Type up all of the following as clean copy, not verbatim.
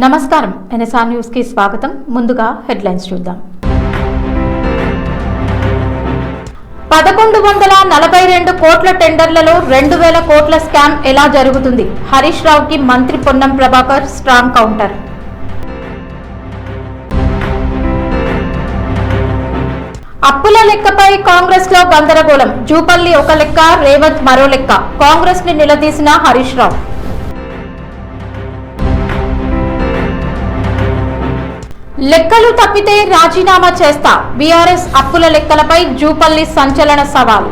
నమస్కారం NSR news కి స్వాగతం. ముందుగా హెడ్లైన్స్ చూద్దాం. 1142 కోట్ల టెండర్లలో 2000 కోట్ల స్కామ్ ఎలా జరుగుతుంది? హరీష్ రావుకి మంత్రి పొన్నం ప్రభాకర్ స్ట్రాంగ్ కౌంటర్. అప్పుల లెక్కపై కాంగ్రెస్ లో గందరగోళం. జూపల్లి ఒక లెక్క, రేవంత్ మరో లెక్క. కాంగ్రెస్ ని నిలదీసిన హరీష్ రావు. లెక్కలు తప్పితే రాజీనామా చేస్తా. బీఆర్ఎస్ అప్పుల లెక్కలపై జూపల్లి సంచలన సవాల్.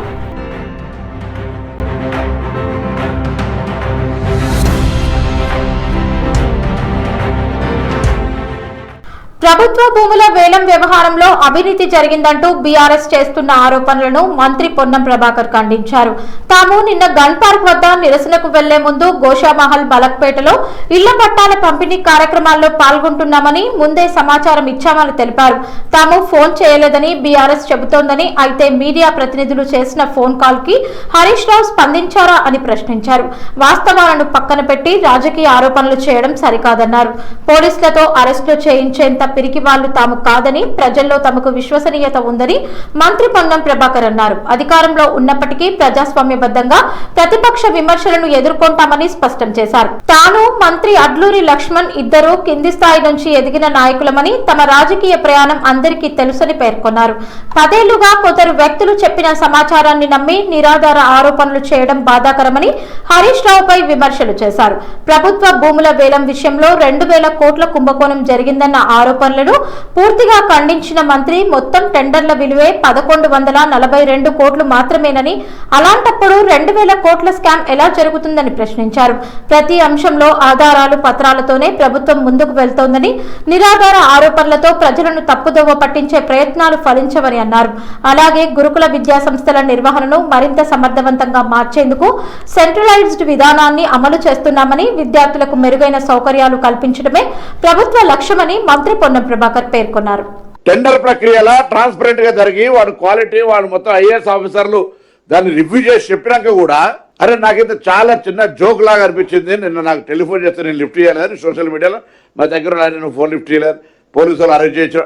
ప్రభుత్వ భూముల వేలం వ్యవహారంలో అవినీతి జరిగిందంటూ బీఆర్ఎస్ చేస్తున్న ఆరోపణలను మంత్రి పొన్నం ప్రభాకర్ ఖండించారు. తాము నిన్న గన్ పార్క్ వద్ద నిరసనకు వెళ్లే ముందు గోషామహల్ బలక్పేటలో ఇళ్ల పట్టాల పంపిణీ కార్యక్రమాల్లో పాల్గొంటున్నామని ముందే సమాచారం ఇచ్చామని తెలిపారు. తాము ఫోన్ చేయలేదని బీఆర్ఎస్ చెబుతోందని, అయితే మీడియా ప్రతినిధులు చేసిన ఫోన్ కాల్ కి హరీష్ రావు స్పందించారా అని ప్రశ్నించారు. వాస్తవాలను పక్కన పెట్టి రాజకీయ ఆరోపణలు చేయడం సరికాదన్నారు. పోలీసులతో అరెస్టులు చేయించేంత పిరికి వాళ్లు తాము కాదని, ప్రజల్లో తమకు విశ్వసనీయత ఉందని మంత్రి పొన్నం ప్రభాకర్ అన్నారు. అధికారంలో ఉన్నప్పటికీ ప్రజాస్వామ్యబద్ధంగా ప్రతిపక్ష విమర్శలను ఎదుర్కొంటామని స్పష్టం చేశారు. తాను మంత్రి అడ్లూరి లక్ష్మణ్ ఇద్దరు కింది స్థాయి నుంచి ఎదిగిన నాయకులమని, తమ రాజకీయ ప్రయాణం అందరికీ తెలుసని పేర్కొన్నారు. 10 ఏళ్లుగా కొందరు వ్యక్తులు చెప్పిన సమాచారాన్ని నమ్మి నిరాధార ఆరోపణలు చేయడం బాధాకరమని హరీష్ రావుపై విమర్శలు చేశారు. ప్రభుత్వ భూముల వేలం విషయంలో 2000 కోట్ల కుంభకోణం జరిగిందన్న ఆరోపణలను పూర్తిగా ఖండించిన మంత్రి, మొత్తం టెండర్ల విలువే 1142 కోట్లు మాత్రమేనని, అలాంటప్పుడు 2000 కోట్ల స్కామ్ ఎలా జరుగుతుందని ప్రశ్నించారు. ప్రతి అంశంలో ఆధారాలు, పత్రాలతోనే ప్రభుత్వం ముందుకు వెళ్తోందని, నిరాధార ఆరోపణలతో ప్రజలను తప్పుదోవ పట్టించే ప్రయత్నాలు ఫలించవని అన్నారు. అలాగే గురుకుల విద్యా సంస్థల నిర్వహణను మరింత సమర్థవంతంగా మార్చేందుకు సెంట్రలైజ్డ్ విధానాన్ని అమలు చేస్తున్నామని, విద్యార్థులకు మెరుగైన సౌకర్యాలు కల్పించడమే ప్రభుత్వ లక్ష్యమని మంత్రి పొన్నం ప్రభాకర్ పేర్కొన్నారు. టెండర్ ప్రక్రియలా ట్రాన్స్పరెంట్ గా జరిగి వాడు క్వాలిటీ, వాడు మొత్తం ఐఏఎస్ ఆఫీసర్లు దాన్ని రివ్యూ చేసి చెప్పినాక కూడా, అరే నాకైతే చాలా చిన్న జోక్ లాగా అనిపించింది. నిన్న నాకు టెలిఫోన్ చేస్తే నేను లిఫ్ట్ చేయాలని సోషల్ మీడియాలో మా దగ్గర నేను ఫోన్ లిఫ్ట్ చేయలేదు, పోలీసు వాళ్ళు అరెస్ట్ చేయొచ్చు.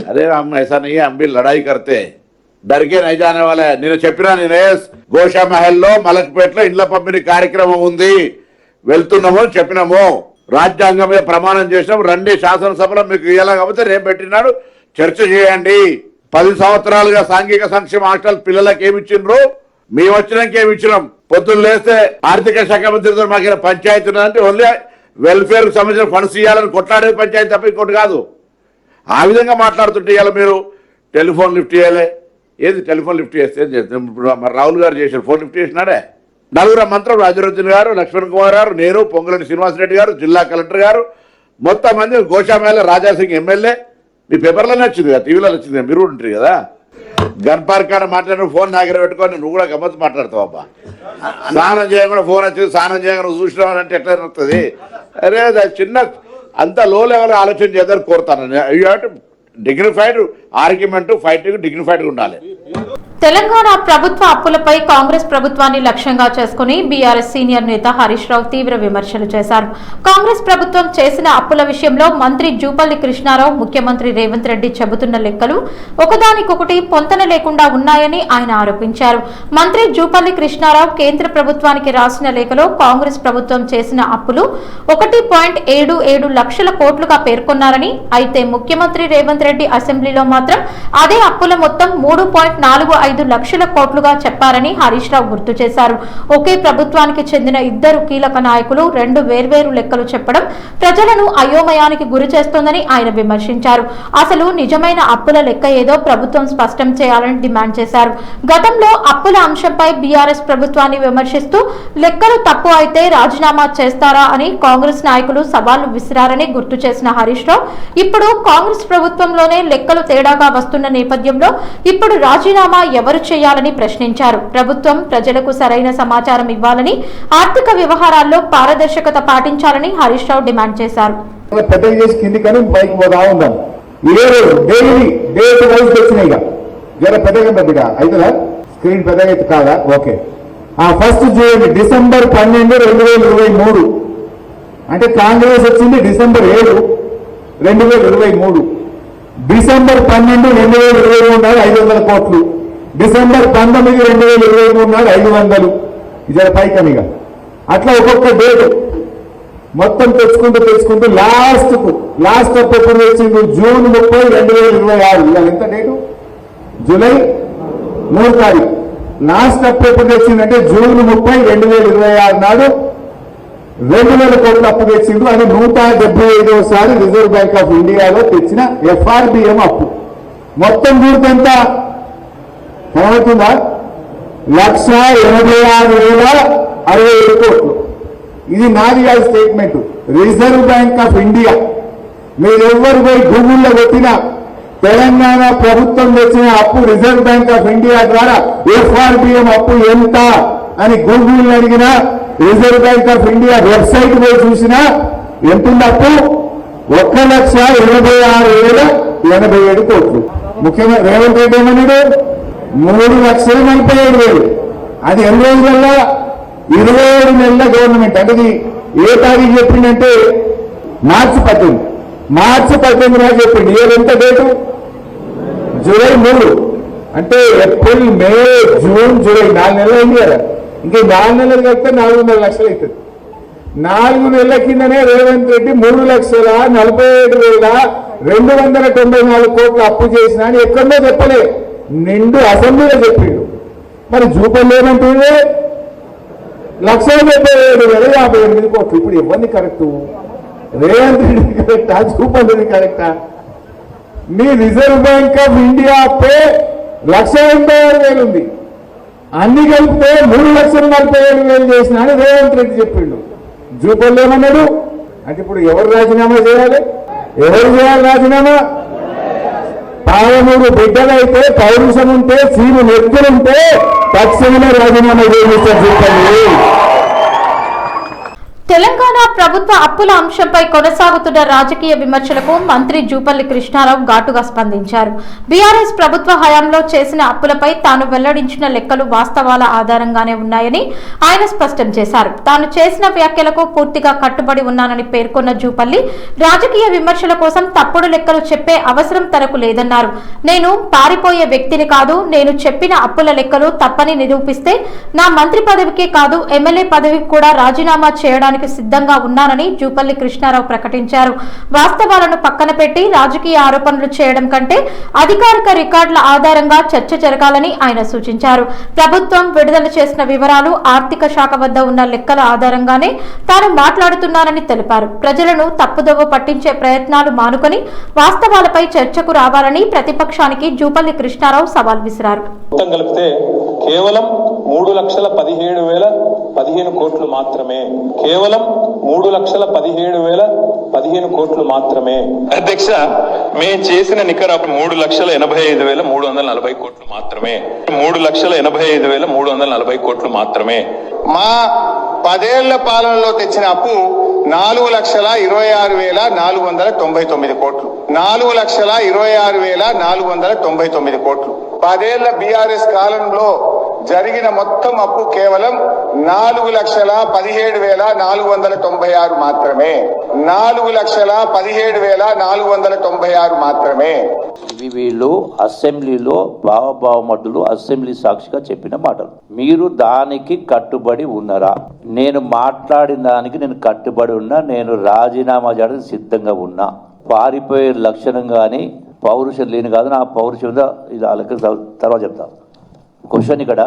అరే हम ऐसा नहीं है, हम भी लड़ाई करते डर के नहीं जाने वाला है. నేను చెప్పినా, నేనే గోషా మహల్లో మలక్పేటలో ఇండ్ల పంపిణీ కార్యక్రమం ఉంది, వెళ్తున్నాము చెప్పినాము, రాజ్యాంగం మీద ప్రమాణం చేసినాం, రండి శాసనసభలో మీకు ఇయ్యాల కాబట్టి రేపు పెట్టినాడు, చర్చ చేయండి. 10 సంవత్సరాలుగా సాంఘిక సంక్షేమ హాస్టల్ పిల్లలకు ఏమి ఇచ్చిండ్రు, మేము వచ్చినాక ఏమి ఇచ్చినాం. పొద్దున్న లేస్తే ఆర్థిక శాఖ మంత్రితో మాకు పంచాయతీ ఉన్నదంటే ఓన్లీ వెల్ఫేర్ కు సంబంధించిన ఫండ్స్ ఇవ్వాలని కొట్లాడేది పంచాయతీ తప్ప ఇంకోటి కాదు. ఆ విధంగా మాట్లాడుతుంటే ఇవాళ మీరు టెలిఫోన్ లిఫ్ట్ చేయాలి. ఏది టెలిఫోన్ లిఫ్ట్ చేస్తే ఇప్పుడు మరి రాహుల్ గారు చేశారు, ఫోన్ లిఫ్ట్ చేసినాడే. 4 మంత్రులు, అజరుద్దీన్ గారు, లక్ష్మణ్ కుమార్ గారు, నేను, పొంగులేటి శ్రీనివాసరెడ్డి గారు, జిల్లా కలెక్టర్ గారు, మొత్తం మంది, గోషామహల్ రాజాసింగ్ ఎమ్మెల్యే. మీ పేపర్లోనే వచ్చింది కదా, టీవీలో వచ్చింది, మీరు కూడా ఉంటారు కదా. గన్ పార్క్ కాడ మాట్లాడిన ఫోన్ నా దగ్గర పెట్టుకొని నువ్వు కూడా గమ్మత్తు మాట్లాడతావు. అబ్బా స్నానం చేయకుండా ఫోన్ వచ్చింది, స్నానం చేయకుండా నువ్వు చూసినావు అంటే ఎట్లా వస్తుంది? అరే చిన్న అంత లో లెవెల్ ఆలోచన చేద్దారు కోరుతాను. You have to dignified argument, fighting డిగ్నిఫైడ్గా ఉండాలి. తెలంగాణ ప్రభుత్వ అప్పులపై కాంగ్రెస్ ప్రభుత్వాన్ని లక్ష్యంగా చేసుకుని బీఆర్ఎస్ సీనియర్ నేత హరీష్ రావు తీవ్ర విమర్శలు చేశారు. కాంగ్రెస్ ప్రభుత్వం చేసిన అప్పుల విషయంలో మంత్రి జూపల్లి కృష్ణారావు, ముఖ్యమంత్రి రేవంత్ రెడ్డి చెబుతున్న లెక్కలు ఒకదానికొకటి పొంతన లేకుండా ఉన్నాయని ఆయన ఆరోపించారు. మంత్రి జూపల్లి కృష్ణారావు కేంద్ర ప్రభుత్వానికి రాసిన లేఖలో కాంగ్రెస్ ప్రభుత్వం చేసిన అప్పులు 1.77 లక్షల కోట్లుగా పేర్కొన్నారని, అయితే ముఖ్యమంత్రి రేవంత్ రెడ్డి అసెంబ్లీలో మాత్రం అదే అప్పుల మొత్తం 3.45 లక్షల కోట్లుగా చెప్పారని హరీష్ రావు గుర్తు చేశారు. ఒకే ప్రభుత్వానికి చెందిన ఇద్దరు కీలక నాయకులు 2 వేర్వేరు లెక్కలు చెప్పడం ప్రజలను అయోమయానికి గురి చేస్తోందని ఆయన విమర్శించారు. అసలు నిజమైన అప్పుల లెక్క ఏదో ప్రభుత్వం స్పష్టం చేయాలని డిమాండ్ చేశారు. గతంలో అప్పుల అంశంపై బీఆర్ఎస్ ప్రభుత్వాన్ని విమర్శిస్తూ లెక్కలు తప్పు అయితే రాజీనామా చేస్తారా అని కాంగ్రెస్ నాయకులు సవాళ్లు విసిరారని గుర్తు చేసిన హరీష్ రావు, ఇప్పుడు కాంగ్రెస్ ప్రభుత్వంలోనే లెక్కలు తేడాగా వస్తున్న నేపథ్యంలో ఇప్పుడు రాజీనామా ఎవరు చేయాలని ప్రశ్నించారు. ప్రభుత్వం ప్రజలకు సరైన సమాచారం ఇవ్వాలని, ఆర్థిక వ్యవహారాల్లో పారదర్శకత పాటించాలని హరీష్ రావు డిమాండ్ చేశారు. ఫస్ట్ డిసెంబర్ 12, 2023 అంటే కాంగ్రెస్ వచ్చింది డిసెంబర్ 7, 2023. డిసెంబర్ 12, 2023 నాడు 500 కోట్లు. డిసెంబర్ 19, 2023 నాడు 500. ఇది పైకనిగా అట్లా ఒక్కొక్క డేటు మొత్తం తెచ్చుకుంటూ లాస్ట్ అప్ ఎప్పుడు వచ్చింది? జూన్ 30, 2026. ఇవాళ ఎంత డేటు? జూలై 3 తారీఖు. లాస్ట్ అప్ ఎప్పుడు తెచ్చిందంటే జూన్ 30, 2026 నాడు 2000 కోట్ల అప్పు తెచ్చిండు. అది 175వసారి రిజర్వ్ బ్యాంక్ ఆఫ్ ఇండియాలో తెచ్చిన FRBM అప్పు. మొత్తం కూడితే ఏమవుతుందా? 1,86,067 కోట్లు. ఇది నాది కాదు statement, reserve bank of India. మీరెవ్వరు పోయి గూగుల్లో పెట్టినా తెలంగాణ ప్రభుత్వం తెచ్చిన అప్పు రిజర్వ్ బ్యాంక్ ఆఫ్ ఇండియా ద్వారా FRBM అప్పు ఎంత అని గూగుల్ అడిగినా, reserve bank of India website పోయి చూసినా ఎంతుంది అప్పు? 1,86,087 కోట్లు. ముఖ్యంగా రేవంత్ రెడ్డి ఏమన్నాడు? 3,47,000. అది ఎన్ని రోజులల్లో? 27 నెలల గవర్నమెంట్. అంటే ఇది ఏ తారీఖు చెప్పిందంటే మార్చి 18 నాడు చెప్పింది. ఎంత డేటు? జూలై 3. అంటే ఏప్రిల్, మే, జూన్, జూలై 4 నెలలు అయింది కదా. ఇంకా 4 నెలలు కలిపితే 400 లక్షలు అవుతుంది. 4 నెలల కిందనే రేవంత్ రెడ్డి 3,47,294 కోట్లు అప్పు చేసిన అని ఎక్కడో చెప్పలే, నిండు అసెంబ్లీలో చెప్పిండు. మరి జూపల్ ఏమంటుంది? 1,77,058 కోట్లు. ఇప్పుడు ఇవ్వండి కరెక్టు? రేవంత్ రెడ్డి కరెక్టా? జూపల్ కరెక్టా? మీ రిజర్వ్ బ్యాంక్ ఆఫ్ ఇండియా అప్పే 1,86,000 ఉంది. అన్ని కలిపితే 3,47,000 చేసిన అని రేవంత్ రెడ్డి చెప్పిండు. జూపల్ ఏమన్నాడు? అంటే ఇప్పుడు ఎవరు రాజీనామా చేయాలి? ఎవరు చేయాలి రాజీనామా? 13 బిడ్డలైతే, పౌరుషం ఉంటే, సీను నెత్తులుంటే తక్షణమే రాజీనామా చేస్తారు జూపల్లి. తెలంగాణ ప్రభుత్వ అప్పుల అంశంపై కొనసాగుతున్న రాజకీయ విమర్శలకు మంత్రి జూపల్లి కృష్ణారావు ఘాటుగా స్పందించారు. బీఆర్ఎస్ ప్రభుత్వ హయాంలో చేసిన అప్పులపై తాను వెల్లడించిన లెక్కలు వాస్తవాల ఆధారంగానే ఉన్నాయని ఆయన స్పష్టం చేశారు. తాను చేసిన వ్యాఖ్యలకు పూర్తిగా కట్టుబడి ఉన్నానని పేర్కొన్న జూపల్లి రాజకీయ విమర్శల కోసం తప్పుడు లెక్కలు చెప్పే అవసరం తనకు లేదన్నారు. నేను పారిపోయే వ్యక్తిని కాదు. నేను చెప్పిన అప్పుల లెక్కలు తప్పని నిరూపిస్తే నా మంత్రి పదవికే కాదు, ఎమ్మెల్యే పదవికి కూడా రాజీనామా చేయడానికి సిద్ధంగా ఉన్నానని జూపల్లి కృష్ణారావు ప్రకటించారు. వాస్తవాలను పక్కన పెట్టి రాజకీయ ఆరోపణలు చేయడం కంటే అధికారిక రికార్డుల ఆధారంగా చర్చ జరగాలని ఆయన సూచించారు. ప్రభుత్వం విడుదల చేసిన వివరాలు, ఆర్థిక శాఖ వద్ద ఉన్న లెక్కల ఆధారంగానే తాను మాట్లాడుతున్నానని తెలిపారు. ప్రజలను తప్పుదోవ పట్టించే ప్రయత్నాలు మానుకొని వాస్తవాలపై చర్చకు రావాలని ప్రతిపక్షానికి జూపల్లి కృష్ణారావు సవాల్ విసిరారు. కేవలం 3,17,015 కోట్లు మాత్రమే. కేవలం 3,17,015 కోట్లు మాత్రమే. అధ్యక్ష, మేము చేసిన నికర 3,85,340 కోట్లు మాత్రమే. 3,85,340 కోట్లు మాత్రమే. మా 10 ఏళ్ల పాలనలో తెచ్చిన అప్పు 4,26,499 కోట్లు. 4,26,499 కోట్లు. 10 ఏళ్ల బీఆర్ఎస్ కాలంలో జరిగిన మొత్తం అప్పు కేవలం 4,17,496 మాత్రమే. 4,17,496 మాత్రమే. ఇవి వీళ్ళు అసెంబ్లీలో భావభావమడ్డులు అసెంబ్లీ సాక్షిగా చెప్పిన మాటలు. మీరు దానికి కట్టుబడి ఉన్నారా? నేను మాట్లాడిన దానికి నేను కట్టుబడి ఉన్నా. నేను రాజీనామా చేయడానికి సిద్ధంగా ఉన్నా. పారిపోయే లక్షణం కానీ పౌరుషం లేని కాదు. నా పౌరుషం ఇది వాళ్ళకి తర్వాత చెప్తా. క్వశ్చన్ ఇక్కడ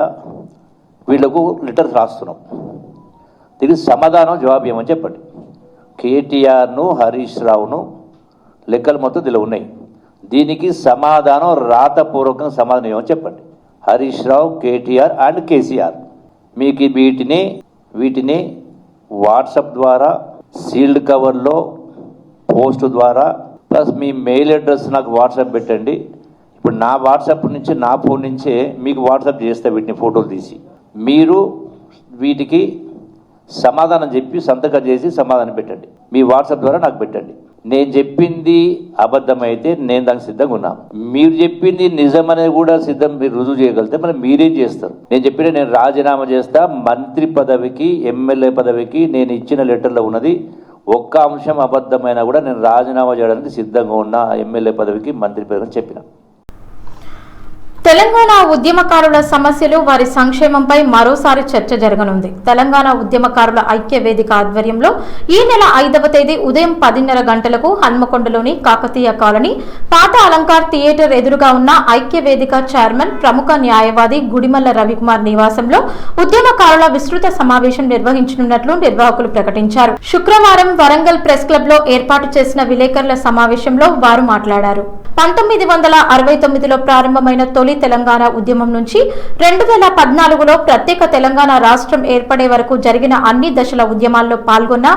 వీళ్లకు లెటర్స్ రాస్తున్నాం, దీనికి సమాధానం జవాబు ఏమని చెప్పండి. కేటీఆర్ను, హరీష్ రావును లెక్కలు మొత్తం దీనిలో ఉన్నాయి. దీనికి సమాధానం రాతపూర్వకంగా సమాధానం ఏమని చెప్పండి. హరీష్ రావు, కేటీఆర్ అండ్ కేసీఆర్ మీకు వీటిని వాట్సాప్ ద్వారా, సీల్డ్ కవర్లో, పోస్ట్ ద్వారా, ప్లస్ మీ మెయిల్ అడ్రస్ నాకు వాట్సాప్ పెట్టండి. ఇప్పుడు నా వాట్సాప్ నుంచి, నా ఫోన్ నుంచే మీకు వాట్సాప్ చేస్తే వీటిని ఫోటోలు తీసి మీరు వీటికి సమాధానం చెప్పి సంతకం చేసి సమాధానం పెట్టండి. మీ వాట్సాప్ ద్వారా నాకు పెట్టండి. నేను చెప్పింది అబద్ధమైతే నేను దానికి సిద్ధంగా ఉన్నాను. మీరు చెప్పింది నిజమనేది కూడా సిద్ధం మీరు రుజువు చేయగలిగితే మరి మీరేం చేస్తారు? నేను చెప్పిన నేను రాజీనామా చేస్తా. మంత్రి పదవికి, ఎమ్మెల్యే పదవికి నేను ఇచ్చిన లెటర్లో ఉన్నది ఒక్క అంశం అబద్ధమైనా కూడా నేను రాజీనామా చేయడానికి సిద్ధంగా ఉన్న ఎమ్మెల్యే పదవికి మంత్రి పదవిని చెప్పిన. తెలంగాణ ఉద్యమకారుల సమస్యలు వారి సంక్షేమంపై మరోసారి చర్చ జరగనుంది. తెలంగాణ ఉద్యమకారుల ఐక్య వేదిక ఆధ్వర్యంలో ఈ నెల 5వ తేదీ ఉదయం 10:30 గంటలకు హన్మకొండలోని కాకతీయ కాలనీ పాత అలంకార్ థియేటర్ ఎదురుగా ఉన్న ఐక్య వేదిక చైర్మన్ ప్రముఖ న్యాయవాది గుడిమల్ల రవికుమార్ నివాసంలో ఉద్యమకారుల విస్తృత సమావేశం నిర్వహించనున్నట్లు నిర్వాహకులు ప్రకటించారు. శుక్రవారం వరంగల్ ప్రెస్ క్లబ్ లో ఏర్పాటు చేసిన విలేకరుల సమావేశంలో వారు మాట్లాడారు. 1969లో ప్రారంభమైన తొలి తెలంగాణ ఉద్యమం నుంచి 2014లో ప్రత్యేక తెలంగాణ రాష్ట్రం ఏర్పడే వరకు జరిగిన అన్ని దశల ఉద్యమాల్లో పాల్గొన్న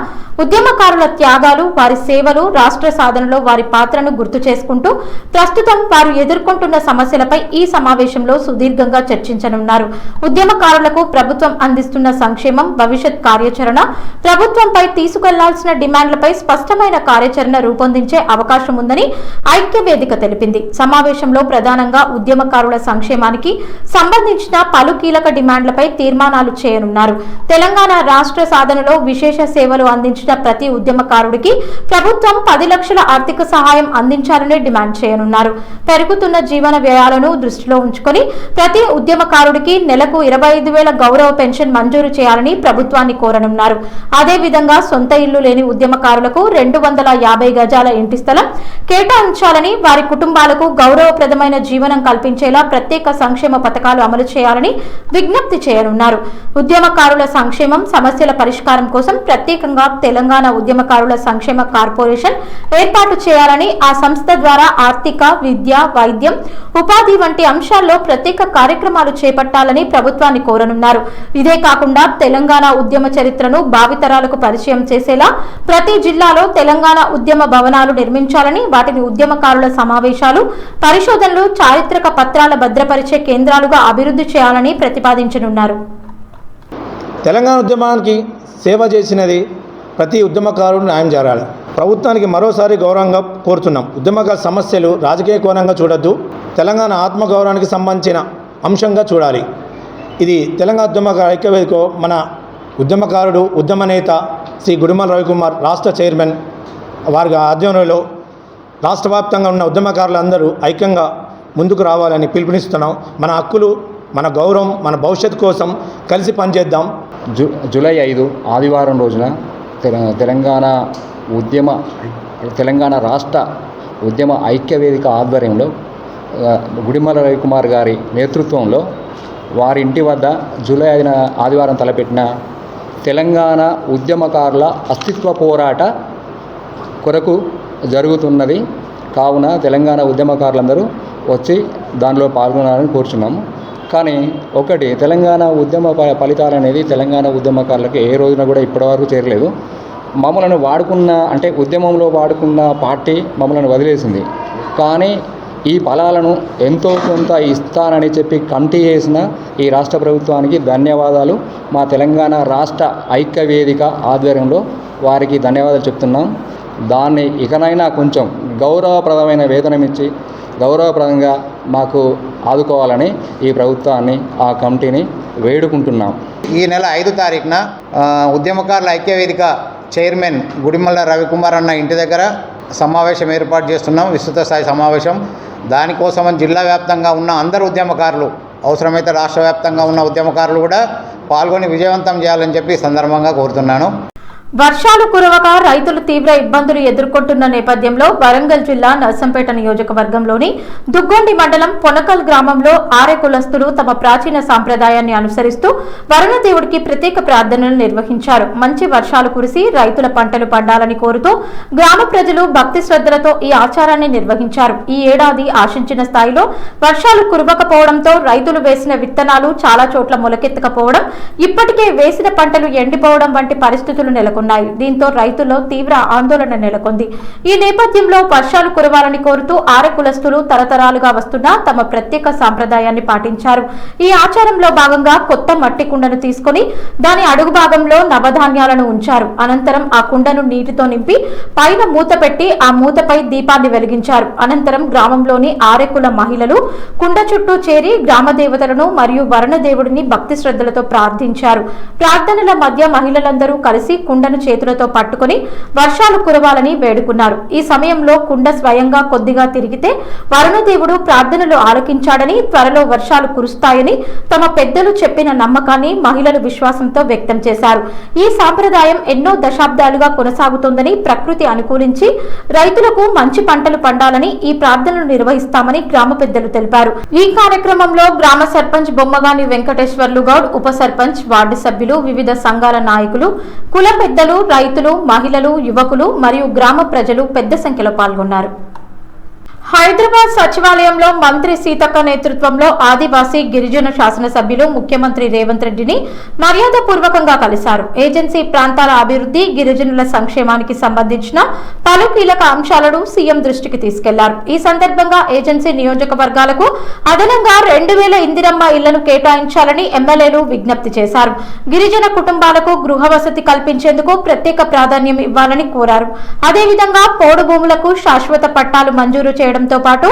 ఉద్యమకారుల త్యాగాలు, వారి సేవలు, రాష్ట్ర సాధనలో వారి పాత్రను గుర్తు చేసుకుంటూ ప్రస్తుతం వారు ఎదుర్కొంటున్న సమస్యలపై ఈ సమావేశంలో సుదీర్ఘంగా చర్చించనున్నారు. ఉద్యమకారులకు ప్రభుత్వం అందిస్తున్న సంక్షేమం, భవిష్యత్ కార్యాచరణ, ప్రభుత్వంపై తీసుకెళ్లాల్సిన డిమాండ్లపై స్పష్టమైన కార్యాచరణ రూపొందించే అవకాశం ఉందని ఐక్య వేదిక తెలిపింది. సమావేశంలో ప్రధానంగా ఉద్యమకారుల సంక్షేమానికి సంబంధించిన పలు కీలక డిమాండ్లపై తీర్మానాలు చేయనున్నారు. తెలంగాణ రాష్ట్ర సాధనలో విశేష సేవలు అందించిన ప్రతి ఉద్యమకారుడికి ప్రభుత్వం 10 లక్షల ఆర్థిక సహాయం అందించాలని డిమాండ్ చేయనున్నారు. పెరుగుతున్న జీవన వ్యయాలను దృష్టిలో ఉంచుకొని ప్రతి ఉద్యమకారుడికి నెలకు 25,000 గౌరవ పెన్షన్ మంజూరు చేయాలని ప్రభుత్వాన్ని కోరనున్నారు. అదేవిధంగా సొంత ఇల్లు లేని ఉద్యమకారులకు 250 గజాల ఇంటి స్థలం కేటాయించాలని, వారి కుటుంబాలకు గౌరవప్రదమైన జీవనం కల్పించేలా ప్రత్యేక సంక్షేమ పథకాలు అమలు చేయాలని విజ్ఞప్తి చేయనున్నారు. ఉద్యమకారుల సంక్షేమం, సమస్యల పరిష్కారం కోసం ప్రత్యేకంగా తెలంగాణ ఉద్యమకారుల సంక్షేమ కార్పొరేషన్ ఏర్పాటు చేయాలని, ఆ సంస్థ ద్వారా ఆర్థిక, విద్య, వైద్యం, ఉపాధి వంటి అంశాల్లో ప్రత్యేక కార్యక్రమాలు చేపట్టాలని ప్రభుత్వాన్ని కోరనున్నారు. ఇదే కాకుండా తెలంగాణ ఉద్యమ చరిత్రను భావితరాలకు పరిచయం చేసేలా ప్రతి జిల్లాలో తెలంగాణ ఉద్యమ భవనాలు నిర్మించాలని, వాటిని ఉద్యమకారుల సమావేశాలు, పరిశోధనలు, చారిత్రక పత్రాల భద్రపరిచే కేంద్రాలుగా అభివృద్ధి చేయాలని ప్రతిపాదించనున్నారు. తెలంగాణ ఉద్యమానికి సేవ చేసినది ప్రతి ఉద్యమకారుడు న్యాయం జరగాలి. ప్రభుత్వానికి మరోసారి గౌరవంగా కోరుతున్నాం. ఉద్యమకారుల సమస్యలు రాజకీయ కోణంగా చూడొద్దు, తెలంగాణ ఆత్మగౌరవానికి సంబంధించిన అంశంగా చూడాలి. ఇది తెలంగాణ ఉద్యమకారుల ఐక్యవేదిక మన ఉద్యమకారుడు, ఉద్యమ నేత శ్రీ గుడిమల్ల రవికుమార్ రాష్ట్ర చైర్మన్ వారి ఆధ్వర్యంలో రాష్ట్ర వ్యాప్తంగా ఉన్న ఉద్యమకారులందరూ ఐక్యంగా ముందుకు రావాలని పిలుపునిస్తున్నాం. మన హక్కులు, మన గౌరవం, మన భవిష్యత్తు కోసం కలిసి పనిచేద్దాం. జూలై 5 ఆదివారం రోజున తెలంగాణ రాష్ట్ర ఉద్యమ ఐక్యవేదిక ఆధ్వర్యంలో గుడిమల్ల రవికుమార్ గారి నేతృత్వంలో వారి ఇంటి వద్ద జూలై 5 ఆదివారం తలపెట్టిన తెలంగాణ ఉద్యమకారుల అస్తిత్వ పోరాట కొరకు జరుగుతున్నది. కావున తెలంగాణ ఉద్యమకారులందరూ వచ్చి దానిలో పాల్గొనాలని కోరుచున్నాము. కానీ ఒకటి, తెలంగాణ ఉద్యమ ఫలితాలు అనేది తెలంగాణ ఉద్యమకారులకు ఏ రోజున కూడా ఇప్పటివరకు చేరలేదు. మమ్మల్ని వాడుకున్న, అంటే ఉద్యమంలో వాడుకున్న పార్టీ మమ్మల్ని వదిలేసింది. కానీ ఈ ఫలాలను ఎంతో కొంత ఇస్తానని చెప్పి కమిటీ చేసిన ఈ రాష్ట్ర ప్రభుత్వానికి ధన్యవాదాలు. మా తెలంగాణ రాష్ట్ర ఐక్య వేదిక ఆధ్వర్యంలో వారికి ధన్యవాదాలు చెప్తున్నాం. దాన్ని ఇకనైనా కొంచెం గౌరవప్రదమైన వేతనం ఇచ్చి గౌరవప్రదంగా మాకు ఆదుకోవాలని ఈ ప్రభుత్వాన్ని, ఆ కమిటీని వేడుకుంటున్నాం. ఈ నెల 5 తారీఖున ఉద్యమకారుల ఐక్యవేదిక చైర్మన్ గుడిమల్ల రవికుమార్ అన్న ఇంటి దగ్గర సమావేశం ఏర్పాటు చేస్తున్నాం, విస్తృత స్థాయి సమావేశం. దానికోసమని జిల్లా వ్యాప్తంగా ఉన్న అందరు ఉద్యమకారులు, అవసరమైతే రాష్ట్ర వ్యాప్తంగా ఉన్న ఉద్యమకారులు కూడా పాల్గొని విజయవంతం చేయాలని చెప్పి సందర్భంగా కోరుతున్నాను. వర్షాలు కురవక రైతులు తీవ్ర ఇబ్బందులు ఎదుర్కొంటున్న నేపథ్యంలో వరంగల్ జిల్లా నర్సంపేట నియోజకవర్గంలోని దుగ్గొండి మండలం పొనకల్ గ్రామంలో ఆర్య కులస్తులు తమ ప్రాచీన సాంప్రదాయాన్ని అనుసరిస్తూ వరుణదేవుడికి ప్రత్యేక ప్రార్థనలు నిర్వహించారు. మంచి వర్షాలు కురిసి రైతుల పంటలు పండాలని కోరుతూ గ్రామ ప్రజలు భక్తి శ్రద్ధలతో ఈ ఆచారాన్ని నిర్వహించారు. ఈ ఏడాది ఆశించిన స్థాయిలో వర్షాలు కురవకపోవడంతో రైతులు వేసిన విత్తనాలు చాలా చోట్ల మొలకెత్తకపోవడం, ఇప్పటికే వేసిన పంటలు ఎండిపోవడం వంటి పరిస్థితులు నెలకొన్నాయి. దీంతో రైతుల్లో తీవ్ర ఆందోళన నెలకొంది. ఈ నేపథ్యంలో వర్షాలు కురవాలని కోరుతూ ఆర్య కులస్తులు తరతరాలుగా వస్తున్న తమ ప్రత్యేక సాంప్రదాయాన్ని పాటించారు. ఈ ఆచారంలో భాగంగా కొత్త మట్టి కుండను తీసుకుని దాని అడుగు భాగంలో నవధాన్యాలను ఉంచారు. అనంతరం ఆ కుండను నీటితో నింపి పైన మూత పెట్టి ఆ మూతపై దీపాన్ని వెలిగించారు. అనంతరం గ్రామంలోని ఆర్య కుల మహిళలు కుండ చుట్టూ చేరి గ్రామ దేవతలను మరియు వరుణదేవుడిని భక్తి శ్రద్ధలతో ప్రార్థించారు. ప్రార్థనల మధ్య మహిళలందరూ కలిసి కుండను కుండను చేతులతో పట్టుకుని వర్షాలు కురవాలని వేడుకున్నారు. ఈ సమయంలో కుండ స్వయంగా కొద్దిగా తిరిగితే వరుణదేవుడు ప్రార్థనలు ఆలకించాడని, త్వరలో వర్షాలు కురుస్తాయని తమ పెద్దలు చెప్పిన నమ్మకాన్ని మహిళలు విశ్వాసంతో వ్యక్తం చేశారు. ఈ సాంప్రదాయం ఎన్నో దశాబ్దాలుగా కొనసాగుతోందని, ప్రకృతి అనుకూలించి రైతులకు మంచి పంటలు పండాలని ఈ ప్రార్థనలు నిర్వహిస్తామని గ్రామ పెద్దలు తెలిపారు. ఈ కార్యక్రమంలో గ్రామ సర్పంచ్ బొమ్మగాని వెంకటేశ్వర్లు గౌడ్, ఉప సర్పంచ్, వార్డు సభ్యులు, వివిధ సంఘాల నాయకులు, కుల పెద్దలు, రైతులు, మహిళలు, యువకులు మరియు గ్రామ ప్రజలు పెద్ద సంఖ్యలో పాల్గొన్నారు. హైదరాబాద్ సచివాలయంలో మంత్రి సీతక్క నేతృత్వంలో ఆదివాసీ గిరిజన శాసనసభ్యులు ముఖ్యమంత్రి రేవంత్ రెడ్డిని మర్యాదపూర్వకంగా కలిశారు. ఏజెన్సీ ప్రాంతాల అభివృద్ధి, గిరిజనుల సంక్షేమానికి సంబంధించిన పలు కీలక అంశాలను సీఎం దృష్టికి తీసుకెళ్లారు. ఈ సందర్భంగా ఏజెన్సీ నియోజకవర్గాలకు అదనంగా 2000 ఇందిరమ్మ ఇళ్లను కేటాయించాలని ఎమ్మెల్యేలు విజ్ఞప్తి చేశారు. గిరిజన కుటుంబాలకు గృహ వసతి కల్పించేందుకు ప్రత్యేక ప్రాధాన్యం ఇవ్వాలని కోరారు. అదేవిధంగా పోడు భూములకు శాశ్వత పట్టాలు మంజూరు చేయడంతో పాటు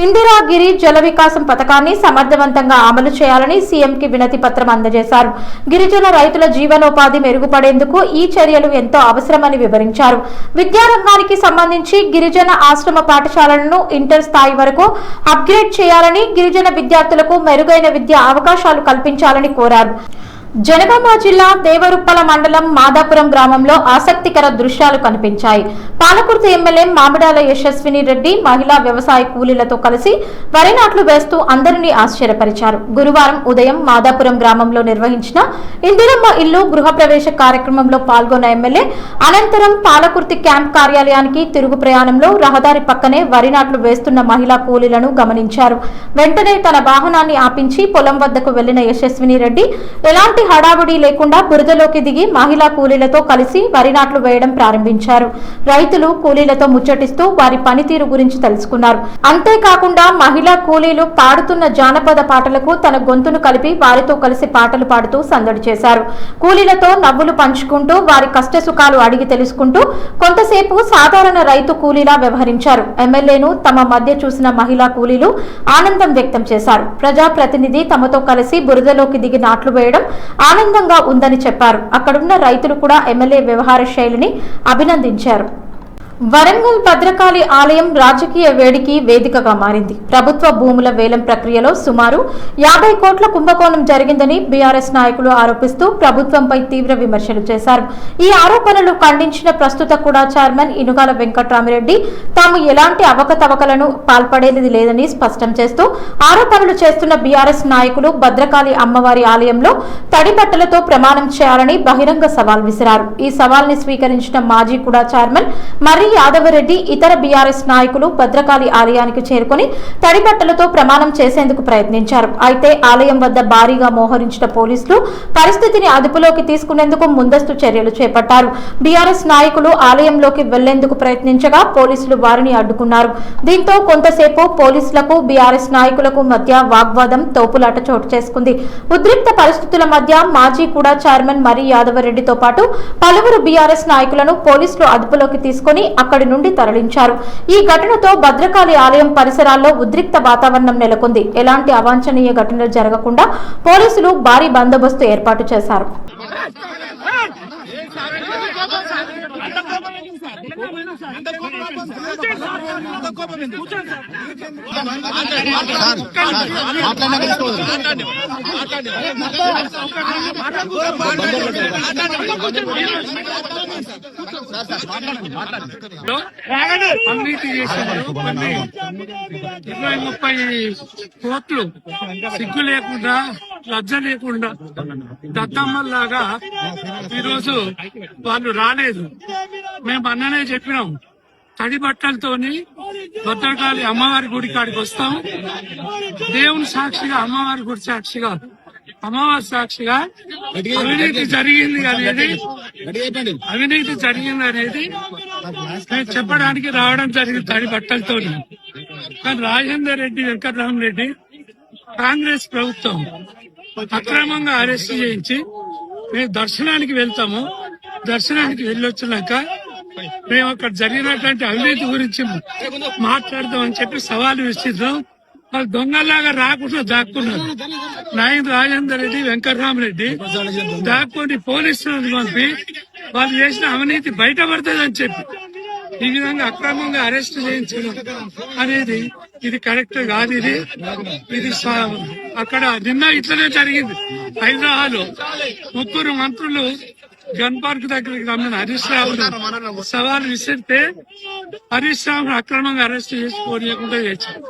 ఇందిరాగిరి జల వికాసం పథకాన్ని సమర్థవంతంగా అమలు చేయాలని సీఎంకి వినతి పత్రం అందజేశారు. గిరిజన రైతుల జీవనోపాధి మెరుగుపడేందుకు ఈ చర్యలు ఎంతో అవసరమని వివరించారు. విద్యారంగానికి సంబంధించి గిరిజన ఆశ్రమ పాఠశాలలను ఇంటర్ స్థాయి వరకు అప్గ్రేడ్ చేయాలని, గిరిజన విద్యార్థులకు మెరుగైన విద్యా అవకాశాలు కల్పించాలని కోరారు. జనగామ జిల్లా దేవరుప్పల మండలం మాదాపురం గ్రామంలో ఆసక్తికర దృశ్యాలు కనిపించాయి. పాలకుర్తి ఎమ్మెల్యే మామిడాల యశస్విని రెడ్డి మహిళా వ్యవసాయ కూలీలతో కలిసి వరి నాట్లు వేస్తూ అందరినీ ఆశ్చర్యపరిచారు. గురువారం ఉదయం మాదాపురం గ్రామంలో నిర్వహించిన ఇందిరమ్మ ఇల్లు గృహప్రవేశ కార్యక్రమంలో పాల్గొన్న ఎమ్మెల్యే అనంతరం పాలకుర్తి క్యాంప్ కార్యాలయానికి తిరుగు ప్రయాణంలో రహదారి పక్కనే వరి నాట్లు వేస్తున్న మహిళా కూలీలను గమనించారు. వెంటనే తన వాహనాన్ని ఆపించి పొలం వద్దకు వెళ్లిన యశస్విని రెడ్డి ఎలాంటి హడావుడి లేకుండా బురదలోకి దిగి మహిళా కూలీలతో కలిసి వరి నాట్లు వేయడం ప్రారంభించారు. రైతులు కూలీలతో ముచ్చటిస్తూ వారి పనితీరు గురించి తెలుసుకున్నారు. అంతేకాకుండా మహిళా కూలీలు పాడుతున్న జానపద పాటలకు తన గొంతును కలిపి వారితో కలిసి పాటలు పాడుతూ సందడి చేశారు. కూలీలతో నవ్వులు పంచుకుంటూ వారి కష్ట సుఖాలు అడిగి తెలుసుకుంటూ కొంతసేపు సాధారణ రైతు కూలీలా వ్యవహరించారు. ఎమ్మెల్యేను తమ మధ్య చూసిన మహిళా కూలీలు ఆనందం వ్యక్తం చేశారు. ప్రజాప్రతినిధి తమతో కలిసి బురదలోకి దిగి నాట్లు వేయడం ఆనందంగా ఉందని చెప్పారు. అక్కడున్న రైతులు కూడా ఎమ్మెల్యే వ్యవహార శైలిని అభినందించారు. వరంగల్ భద్రకాళి ఆలయం రాజకీయ వేడికి వేదికగా మారింది. ప్రభుత్వ భూముల వేలం ప్రక్రియలో సుమారు 50 కోట్ల కుంభకోణం జరిగిందని బీఆర్ఎస్ నాయకులు ఆరోపిస్తూ ప్రభుత్వంపై తీవ్ర విమర్శలు చేశారు. ఈ ఆరోపణలు ఖండించిన ప్రస్తుత కూడా చైర్మన్ ఇనుగాల వెంకట్రామిరెడ్డి తాము ఎలాంటి అవకతవకలను పాల్పడేది లేదని స్పష్టం చేస్తూ ఆరోపణలు చేస్తున్న బీఆర్ఎస్ నాయకులు భద్రకాళి అమ్మవారి ఆలయంలో తడి బట్టలతో ప్రమాణం చేయాలని బహిరంగ సవాల్ విసిరారు. ఈ సవాల్ని స్వీకరించిన మాజీ కూడా చైర్మన్ మర్రి యాదవరెడ్డి ఇతర బీఆర్ఎస్ నాయకులు భద్రకాళి ఆలయానికి చేరుకుని తడిబట్టలతో ప్రమాణం చేసేందుకు ప్రయత్నించారు. అయితే ఆలయం వద్ద భారీగా మోహరించిన పోలీసులు పరిస్థితిని అదుపులోకి తీసుకునేందుకు ముందస్తు చర్యలు చేపట్టారు. బీఆర్ఎస్ నాయకులు ఆలయంలోకి వెళ్లేందుకు ప్రయత్నించగా పోలీసులు వారిని అడ్డుకున్నారు. దీంతో కొంతసేపు పోలీసులకు బీఆర్ఎస్ నాయకులకు మధ్య వాగ్వాదం, తోపులాట చోటు చేసుకుంది. ఉద్రిక్త పరిస్థితుల మధ్య మాజీ కూడా చైర్మన్ మర్రి యాదవరెడ్డితో పాటు పలువురు బీఆర్ఎస్ నాయకులను పోలీసులు అదుపులోకి తీసుకుని అక్కడి నుండి తరలించారు. ఈ ఘటనతో భద్రకాళి ఆలయం పరిసరాల్లో ఉద్రిక్త వాతావరణం నెలకొంది. ఎలాంటి అవాంఛనీయ ఘటనలు జరగకుండా పోలీసులు భారీ బందోబస్తు ఏర్పాటు చేశారు. అవినీతి చేశారు. 20-30 కోట్లు సిగ్గు లేకుండా, లజ్జ లేకుండా దత్తమ్మల్లాగా ఈరోజు వాళ్ళు రాలేదు. మేము అన్ననే చెప్పినాం, తడి బట్టలతోని భద్రకాళి అమ్మవారి గుడి కాడికి వస్తాం. దేవుని సాక్షిగా, అమ్మవారి గుడి సాక్షిగా, అమ్మవారి సాక్షిగా అవినీతి జరిగింది అనేది మేము చెప్పడానికి రావడం జరిగింది తడి బట్టలతో. కానీ రాజేందర్ రెడ్డి, వెంకటరామరెడ్డి కాంగ్రెస్ ప్రభుత్వం అక్రమంగా అరెస్ట్ చేయించి మేము దర్శనానికి వెళ్తాము. దర్శనానికి వెళ్ళొచ్చినాక మేము అక్కడ జరిగినటువంటి అవినీతి గురించి మాట్లాడదామని చెప్పి సవాలు విసిద్దాం. వాళ్ళు దొంగలాగా రాకుండా దాక్కున్నారు. రాజేందర్ రెడ్డి, వెంకటరామరెడ్డి దాక్కుని పోలీసులను పంపి వాళ్ళు చేసిన అవినీతి బయటపడుతుందని చెప్పి ఈ విధంగా అక్రమంగా అరెస్ట్ చేయించడం అనేది ఇది కరెక్ట్ కాదు. ఇది అక్కడ నిన్న ఇట్లనే జరిగింది. హైదరాబాద్ లో 3 మంత్రులు గన్ పార్క్ దగ్గరికి రమ్మని హరీష్ రావు సవాల్ విసిరితే హరీష్ రావును అక్రమంగా అరెస్ట్ చేసుకోనియకుండా చేశారు.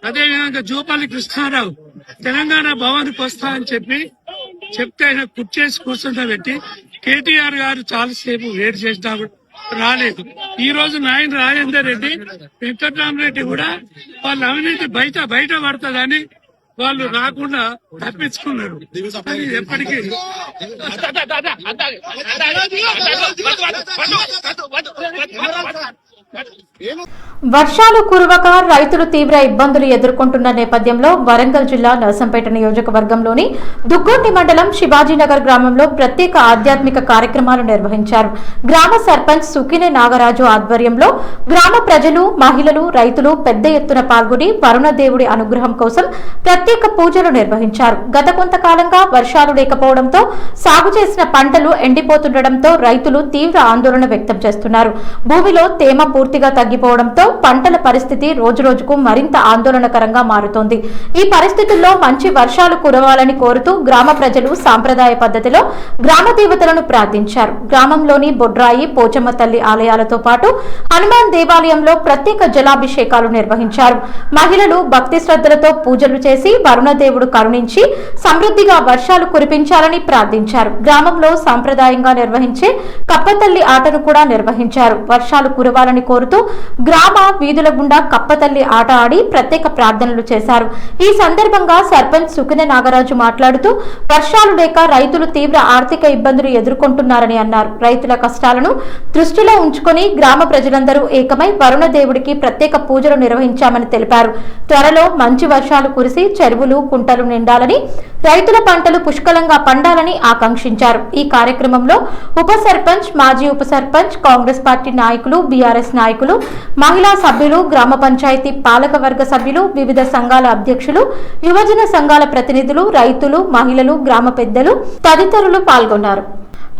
అదేవిధంగా జూపల్లి కృష్ణారావు తెలంగాణ భవన్కి వస్తా అని చెప్తే ఆయన కుర్చేసి కూర్చుంటబెట్టి కేటీఆర్ గారు చాలాసేపు వెయిట్ చేసినా కూడా రాలేదు. ఈ రోజు నాయన రాజేందర్ రెడ్డి, వెంకట్రామరెడ్డి కూడా వాళ్ళ అవినీతి బయట పడుతుందని వాళ్ళు రాకుండా తప్పించుకున్నారు. ఎప్పటికీ వర్షాలు కురవక రైతులు తీవ్ర ఇబ్బందులు ఎదుర్కొంటున్న నేపథ్యంలో వరంగల్ జిల్లా నర్సంపేట నియోజకవర్గంలోని దుగ్గొండి మండలం శివాజీనగర్ గ్రామంలో ప్రత్యేక ఆధ్యాత్మిక కార్యక్రమాలు నిర్వహించారు. గ్రామ సర్పంచ్ సుకినే నాగరాజు ఆధ్వర్యంలో గ్రామ ప్రజలు, మహిళలు, రైతులు పెద్ద ఎత్తున పాల్గొని వరుణదేవుడి అనుగ్రహం కోసం ప్రత్యేక పూజలు నిర్వహించారు. గత కొంతకాలంగా వర్షాలు లేకపోవడంతో సాగు చేసిన పంటలు ఎండిపోతుండటంతో రైతులు తీవ్ర ఆందోళన వ్యక్తం చేస్తున్నారు. భూమిలో తేమ పూర్తిగా తగ్గిపోవడంతో పంటల పరిస్థితి రోజురోజుకు మరింత ఆందోళనకరంగా మారుతోంది. ఈ పరిస్థితుల్లో మంచి వర్షాలు కురవాలని కోరుతూ గ్రామ ప్రజలు సాంప్రదాయ పద్ధతిలో గ్రామ దేవతలను ప్రార్థించారు. గ్రామంలోని బొడ్రాయి, పోచమ్మ తల్లి ఆలయాలతో పాటు హనుమాన్ దేవాలయంలో ప్రత్యేక జలాభిషేకాలు నిర్వహించారు. మహిళలు భక్తి శ్రద్ధలతో పూజలు చేసి వరుణదేవుడు కరుణించి సమృద్ధిగా వర్షాలు కురిపించాలని ప్రార్థించారు. గ్రామంలో సాంప్రదాయంగా నిర్వహించే కప్పతల్లి ఆటను కూడా నిర్వహించారు. వర్షాలు కురవాలని కోరుతూ గ్రామ వీధుల గుండా కప్పతల్లి ఆట ఆడి ప్రత్యేక ప్రార్థనలు చేశారు. ఈ సందర్భంగా సర్పంచ్ సుకినే నాగరాజు మాట్లాడుతూ వర్షాలు లేక రైతులు తీవ్ర ఆర్థిక ఇబ్బందులు ఎదుర్కొంటున్నారని అన్నారు. రైతుల కష్టాలను దృష్టిలో ఉంచుకొని గ్రామ ప్రజలందరూ ఏకమై వరుణదేవుడికి ప్రత్యేక పూజలు నిర్వహించామని తెలిపారు. త్వరలో మంచి వర్షాలు కురిసి చెరువులు, కుంటలు నిండాలని, రైతుల పంటలు పుష్కలంగా పండాలని ఆకాంక్షించారు. ఈ కార్యక్రమంలో ఉప సర్పంచ్, మాజీ ఉప సర్పంచ్, కాంగ్రెస్ పార్టీ నాయకులు, బీఆర్ఎస్ నాయకులు, మహిళా సభ్యులు, గ్రామ పంచాయతీ పాలక వర్గ సభ్యులు, వివిధ సంఘాల అధ్యక్షులు, యువజన సంఘాల ప్రతినిధులు, రైతులు, మహిళలు, గ్రామ పెద్దలు తదితరులు పాల్గొన్నారు.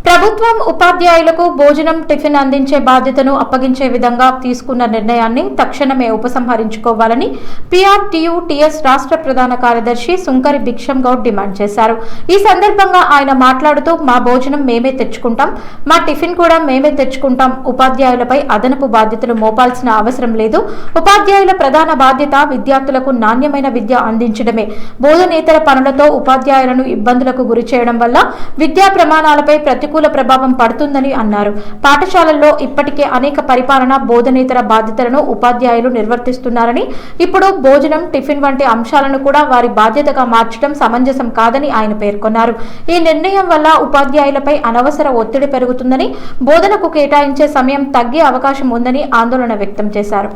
ప్రభుత్వం ఉపాధ్యాయులకు భోజనం, టిఫిన్ అందించే బాధ్యతను అప్పగించే విధంగా తీసుకున్న నిర్ణయాన్ని తక్షణమే ఉపసంహరించుకోవాలని PRTU-TS రాష్ట్ర ప్రధాన కార్యదర్శి సుంకరి భిక్షం గౌడ్ డిమాండ్ చేశారు. ఈ సందర్భంగా ఆయన మాట్లాడుతూ మా భోజనం మేమే తెచ్చుకుంటాం, మా టిఫిన్ కూడా మేమే తెచ్చుకుంటాం, ఉపాధ్యాయులపై అదనపు బాధ్యతలు మోపాల్సిన అవసరం లేదు. ఉపాధ్యాయుల ప్రధాన బాధ్యత విద్యార్థులకు నాణ్యమైన విద్య అందించడమే. బోధనేతర పనులతో ఉపాధ్యాయులను ఇబ్బందులకు గురి చేయడం వల్ల విద్యా ప్రమాణాలపై ప్రతికూల ప్రభావం పడుతుందని అన్నారు. పాఠశాలల్లో ఇప్పటికే అనేక పరిపాలన, బోధనేతర బాధ్యతలను ఉపాధ్యాయులు నిర్వర్తిస్తున్నారని, ఇప్పుడు భోజనం, టిఫిన్ వంటి అంశాలను కూడా వారి బాధ్యతగా మార్చడం సమంజసం కాదని ఆయన పేర్కొన్నారు. ఈ నిర్ణయం వల్ల ఉపాధ్యాయులపై అనవసర ఒత్తిడి పెరుగుతుందని, బోధనకు కేటాయించే సమయం తగ్గే అవకాశం ఉందని ఆందోళన వ్యక్తం చేశారు.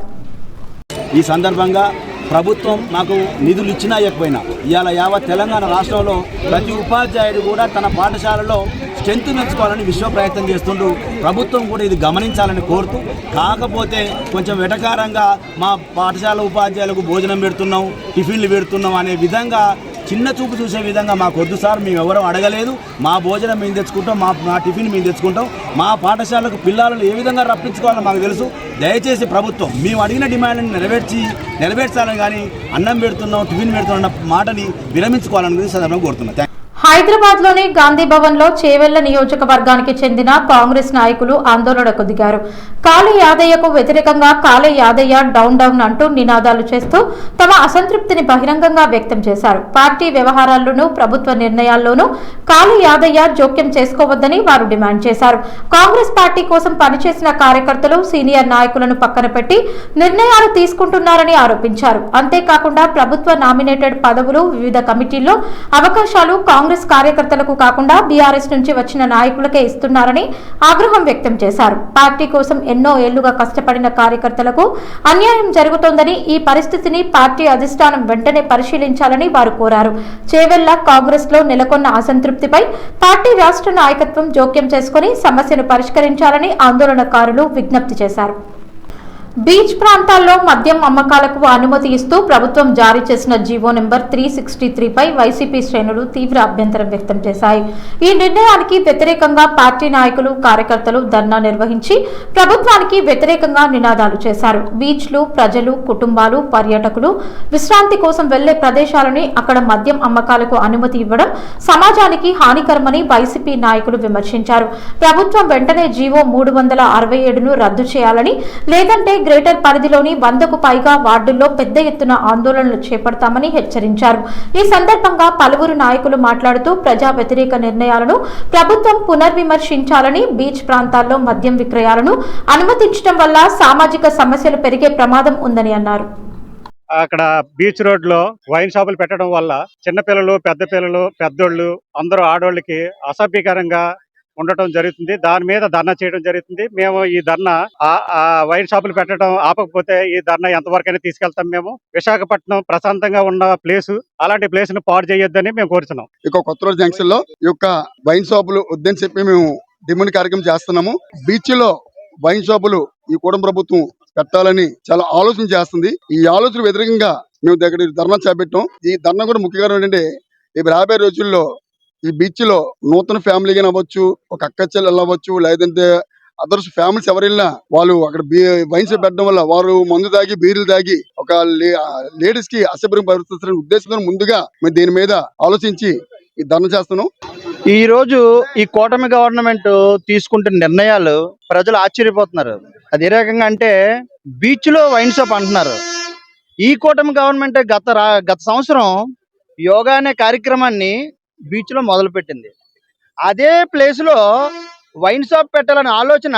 ఈ సందర్భంగా ప్రభుత్వం మాకు నిధులు ఇచ్చినా ఇవ్వకపోయినా ఇవాళ యావత్ తెలంగాణ రాష్ట్రంలో ప్రతి ఉపాధ్యాయుడు కూడా తన పాఠశాలలో స్ట్రెంత్ పెంచుకోవాలని విశ్వ ప్రయత్నం చేస్తుంటూ ప్రభుత్వం కూడా ఇది గమనించాలని కోరుతూ, కాకపోతే కొంచెం వెటకారంగా మా పాఠశాల ఉపాధ్యాయులకు భోజనం పెడుతున్నాం, టిఫిన్లు పెడుతున్నాం అనే విధంగా చిన్న చూపు చూసే విధంగా మాకు వద్దు సార్, మేము ఎవరూ అడగలేదు, మా భోజనం మేము తెచ్చుకుంటాం, మా టిఫిన్ మేము తెచ్చుకుంటాం, మా పాఠశాలకు పిల్లలను ఏ విధంగా రప్పించుకోవాలో మాకు తెలుసు. దయచేసి ప్రభుత్వం మేము అడిగిన డిమాండ్ని నెరవేర్చాలని కానీ అన్నం పెడుతున్నాం, టిఫిన్ పెడుతున్నాం అన్న మాటని విరమించుకోవాలని సందర్భంగా కోరుతున్నాం. హైదరాబాద్ లోని గాంధీ భవన్ లో చేవెళ్ల నియోజకవర్గానికి చెందిన కాంగ్రెస్ నాయకులు ఆందోళనకు దిగారు. కాళీ యాదయ్యకు వ్యతిరేకంగా కాళీ యాదయ్య డౌన్ డౌన్ అంటూ నినాదాలు చేస్తూ తమ అసంతృప్తిని బహిరంగంగా వ్యక్తం చేశారు. పార్టీ వ్యవహారాల్లోనూ ప్రభుత్వ నిర్ణయాల్లోనూ కాళీ యాదయ్య జోక్యం చేసుకోవద్దని వారు డిమాండ్ చేశారు. కాంగ్రెస్ పార్టీ కోసం పనిచేసిన కార్యకర్తలు, సీనియర్ నాయకులను పక్కన పెట్టి నిర్ణయాలు తీసుకుంటున్నారని ఆరోపించారు. అంతేకాకుండా ప్రభుత్వ నామినేటెడ్ పదవులు, వివిధ కమిటీల్లో అవకాశాలు కాంగ్రెస్ కార్యకర్తలకు కాకుండా బీఆర్ఎస్ నుంచి వచ్చిన నాయకులకే ఇస్తున్నారని ఆగ్రహం వ్యక్తం చేశారు. పార్టీ కోసం ఎన్నో ఏళ్లుగా కష్టపడిన కార్యకర్తలకు అన్యాయం జరుగుతోందని, ఈ పరిస్థితిని పార్టీ అధిష్టానం వెంటనే పరిశీలించాలని వారు కోరారు. చేవెళ్ల కాంగ్రెస్ లో నెలకొన్న అసంతృప్తిపై పార్టీ రాష్ట్ర నాయకత్వం జోక్యం చేసుకుని సమస్యను పరిష్కరించాలని ఆందోళనకారులు విజ్ఞప్తి చేశారు. బీచ్ ప్రాంతాల్లో మద్యం అమ్మకాలకు అనుమతి ఇస్తూ ప్రభుత్వం జారీ చేసిన జీవో నెంబర్ 363 పై వైసీపీ శ్రేణులు తీవ్ర అభ్యంతరం వ్యక్తం చేశాయి. ఈ నిర్ణయానికి వ్యతిరేకంగా పార్టీ నాయకులు, కార్యకర్తలు ధర్నా నిర్వహించి ప్రభుత్వానికి వ్యతిరేకంగా నినాదాలు చేశారు. బీచ్లు ప్రజలు, కుటుంబాలు, పర్యాటకులు విశ్రాంతి కోసం వెళ్లే ప్రదేశాలని అక్కడ మద్యం అమ్మకాలకు అనుమతి ఇవ్వడం సమాజానికి హానికరమని వైసీపీ నాయకులు విమర్శించారు. ప్రభుత్వం వెంటనే జీవో 367ను రద్దు చేయాలని, లేదంటే గ్రేటర్ పరిధిలోని 100కు పైగా వార్డుల్లో పెద్ద ఎత్తున ఆందోళనలు చేపడతామని హెచ్చరించారు. ఈ సందర్భంగా పలువురు నాయకులు మాట్లాడుతూ ప్రజా వ్యతిరేక నిర్ణయాలను ప్రభుత్వం పునర్విమర్శించాలని, బీచ్ ప్రాంతాల్లో మద్యం విక్రయాలను అనుమతించడం వల్ల సామాజిక సమస్యలు పెరిగే ప్రమాదం ఉందని అన్నారు. అక్కడ బీచ్ రోడ్ లో వైన్ షాపులు పెట్టడం వల్ల చిన్నపిల్లలు, పెద్ద పిల్లలు, పెద్దోళ్ళు అందరూ ఆడోళ్ళకి అసభ్యకరంగా ఉండటం జరుగుతుంది. దాని మీద ధర్నా చేయడం జరుగుతుంది. మేము ఈ ధర్నా ఆ వైన్ షాపులు పెట్టడం ఆపకపోతే ఈ ధర్నా ఎంతవరకైనా తీసుకెళ్తాం. మేము విశాఖపట్నం ప్రశాంతంగా ఉన్న ప్లేసు, అలాంటి ప్లేస్ ను పాడు చేయొద్దని మేము కోరుతున్నాం. ఇక కొత్త రోడ్ జంక్షన్ లో ఈ యొక్క వైన్ షాపులు వద్దని చెప్పి మేము డిమాండ్ కార్యక్రమం చేస్తున్నాము. బీచ్ లో వైన్ షాపులు ఈ కూటమి ప్రభుత్వం పెట్టాలని చాలా ఆలోచన చేస్తుంది. ఈ ఆలోచన వ్యతిరేకంగా మేము దగ్గర ధర్నా చేపట్టాం. ఈ ధర్నా కూడా ముఖ్య కారణం ఏంటంటే రేపు రాబోయే రోజుల్లో ఈ బీచ్ లో నూతన ఫ్యామిలీ గానీ అవ్వచ్చు, ఒక అక్క చెల్లెలు అవ్వచ్చు, లేదంటే అదర్స్ ఫ్యామిలీస్ ఎవరైనా వాళ్ళు అక్కడ వైన్స్ పెట్టడం వల్ల వారు మందు తాగి, బీర్లు తాగి ఒక లేడీస్ కి అసభ్యం పరిస్థితున్న ఉద్దేశంతో ముందుగా మేము దీని మీద ఆలోచించి ఈ ధర్నా చేస్తున్నాం. ఈ రోజు ఈ కూటమి గవర్నమెంట్ తీసుకుంటున్న నిర్ణయాలు ప్రజలు ఆశ్చర్యపోతున్నారు. అది ఏ రకంగా అంటే బీచ్ లో వైన్ షాప్ అంటున్నారు. ఈ కూటమి గవర్నమెంట్ గత సంవత్సరం యోగా అనే కార్యక్రమాన్ని బీచ్ లో మొదలు పెట్టింది. అదే ప్లేస్ లో వైన్ షాప్ పెట్టాలనే ఆలోచన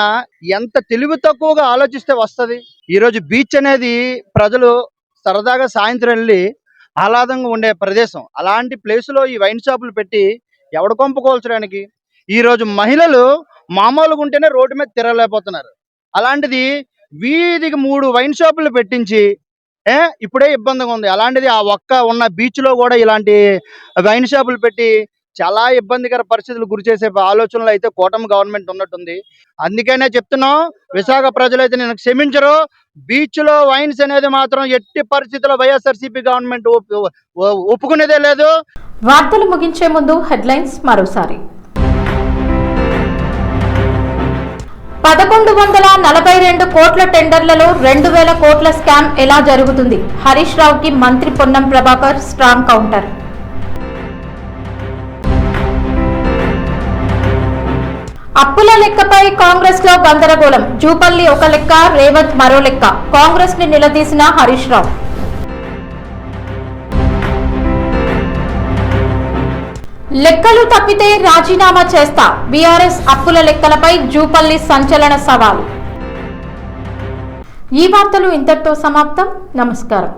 ఎంత తెలివి తక్కువగా ఆలోచిస్తే వస్తుంది. ఈ రోజు బీచ్ అనేది ప్రజలు సరదాగా సాయంత్రం వెళ్ళి ఆహ్లాదంగా ఉండే ప్రదేశం. అలాంటి ప్లేస్ లో ఈ వైన్ షాపులు పెట్టి ఎవడ కొంపుకోల్చడానికి ఈ రోజు మహిళలు మామూలుగా ఉంటేనే రోడ్డు మీద తిరగలేకపోతున్నారు. అలాంటిది వీధికి 3 వైన్ షాపులు పెట్టించి ఇప్పుడే ఇబ్బందిగా ఉంది. అలాంటిది ఆ ఒక్క ఉన్న బీచ్ లో కూడా ఇలాంటి వైన్ షాపులు పెట్టి చాలా ఇబ్బందికర పరిస్థితులు గురి చేసే ఆలోచనలు అయితే కూటమి గవర్నమెంట్ ఉన్నట్టుంది. అందుకనే చెప్తున్నాం, విశాఖ ప్రజలైతే నేను క్షమించరు. బీచ్ లో వైన్స్ అనేది మాత్రం ఎట్టి పరిస్థితుల్లో వైఎస్ఆర్సీపీ గవర్నమెంట్ ఒప్పుకునేదే లేదు. వార్తలు ముగించే ముందు హెడ్లైన్స్ మరోసారి. 1142 కోట్ల టెండర్లలో 2000 కోట్ల స్కామ్ ఎలా జరుగుతుంది? హరీష్ రావుకి మంత్రి పొన్నం ప్రభాకర్ స్ట్రాంగ్ కౌంటర్. అప్పుల లెక్కపై కాంగ్రెస్ లో గందరగోళం. జూపల్లి ఒక లెక్క, రేవంత్ మరో లెక్క. కాంగ్రెస్ ని నిలదీసిన హరీష్ రావు. లెక్కలు తప్పితే రాజీనామా చేస్తా. బీఆర్ఎస్ అప్పుల లెక్కలపై జూపల్లి సంచలన సవాల్. ఈ వార్తలు ఇంతటితో సమాప్తం. నమస్కారం.